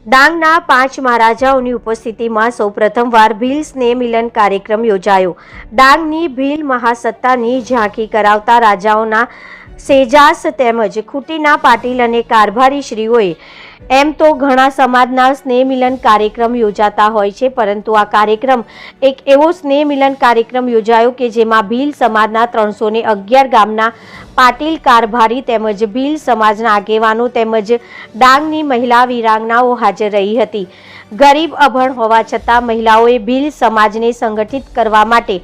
ડાંગના 5 મહારાજાઓની ઉપસ્થિતિમાં સૌપ્રથમવાર ભીલ સ્નેહ મિલન કાર્યક્રમ યોજાયો। ડાંગની ભીલ મહાસત્તાની ઝાંખી કરાવતા રાજાઓના સેજાસ તેમજ ખૂંટીના પાટીલ અને કારભારીશ્રીઓએ એમ તો ઘણા સમાજના સ્નેહ મિલન કાર્યક્રમ યોજાતા હોય છે, પરંતુ આ કાર્યક્રમ એક એવો સ્નેહ મિલન કાર્યક્રમ યોજાયો કે જેમાં ભીલ સમાજના 311 ગામના પાટીલ કારભારી તેમજ ભીલ સમાજના આગેવાનો તેમજ ડાંગની મહિલા વીરાંગનાઓ હાજર રહી હતી। ગરીબ અભણ હોવા છતાં મહિલાઓએ ભીલ સમાજને સંગઠિત કરવા માટે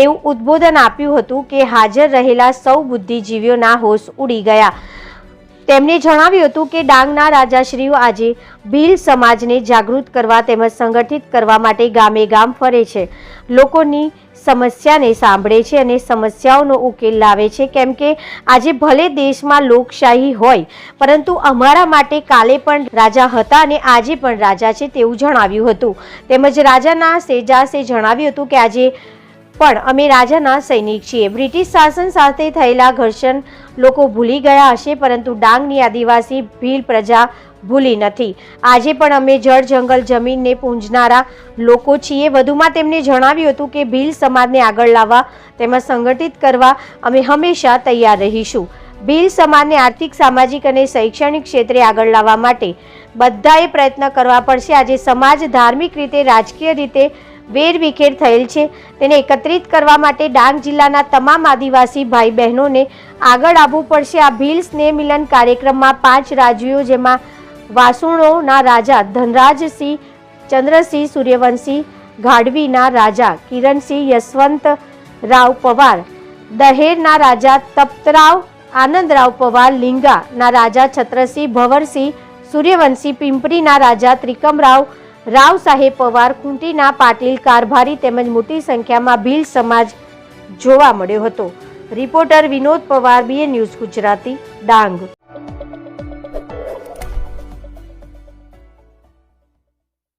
એવું ઉદ્બોધન આપ્યું હતું કે હાજર રહેલા સૌ બુદ્ધિજીવીઓના હોશ ઉડી ગયા। તેમણે જણાવ્યું હતું કે ડાંગના રાજાશ્રીઓ આજે ભીલ સમાજને જાગૃત કરવા તેમજ સંગઠિત કરવા માટે ગામે ગામ ફરે છે, લોકોની સમસ્યાને સાંભળે છે અને સમસ્યાઓનો ઉકેલ લાવે છે, કેમ કે આજે ભલે દેશમાં લોકશાહી હોય પરંતુ અમારા માટે કાલે પણ રાજા હતા અને આજે પણ રાજા છે તેવું જણાવ્યું હતું। તેમજ રાજાના સેજાસે જણાવ્યું હતું કે આજે પણ અમે રાજાના સૈનિક છીએ। બ્રિટિશ શાસન સાથે થયેલા ઘર્ષણ લોકો ભૂલી ગયા હશે, પરંતુ ડાંગની આદિવાસી ભીલ પ્રજા ભૂલી નથી। આજે પણ અમે જળ જંગલ જમીનને પૂંજનારા લોકો છીએ। વધુમાં તેમણે જણાવ્યું હતું કે ભીલ સમાજને આગળ લાવવા તેમજ સંગઠિત કરવા અમે હંમેશા તૈયાર રહીશું। ભીલ સમાજને આર્થિક, સામાજિક અને શૈક્ષણિક ક્ષેત્રે આગળ લાવવા માટે બધાએ પ્રયત્ન કરવા પડશે। આજે સમાજ ધાર્મિક રીતે, રાજકીય રીતે વેરવિખેર થયેલ છે, તેને એકત્રિત કરવા માટે ડાંગ જિલ્લાના તમામ આદિવાસી ભાઈ બહેનોને આગળ આવવું પડશે। આ ભીલ સ્નેહ મિલન કાર્યક્રમમાં 5 રાજવીઓ જેમાં વાસુણોના રાજા ધનરાજસિંહ ચંદ્રસિંહ સૂર્યવંશી, ઘાડવીના રાજા કિરણસિંહ યશવંતરાવ પવાર, દહેરના રાજા તપ્તરાવ આનંદરાવ પવાર, લીંગાના રાજા છત્રસિંહ ભવરસિંહ સૂર્યવંશી, પિંપરીના રાજા ત્રિકમરાવ રાવ સાહેબ પવાર, ખૂંટીના પાટીલ કારભારી તેમજ મોટી સંખ્યામાં ભીલ સમાજ જોવા મળ્યો હતો। Reporter Vinod Pawar, BN news Gujarati, Dang.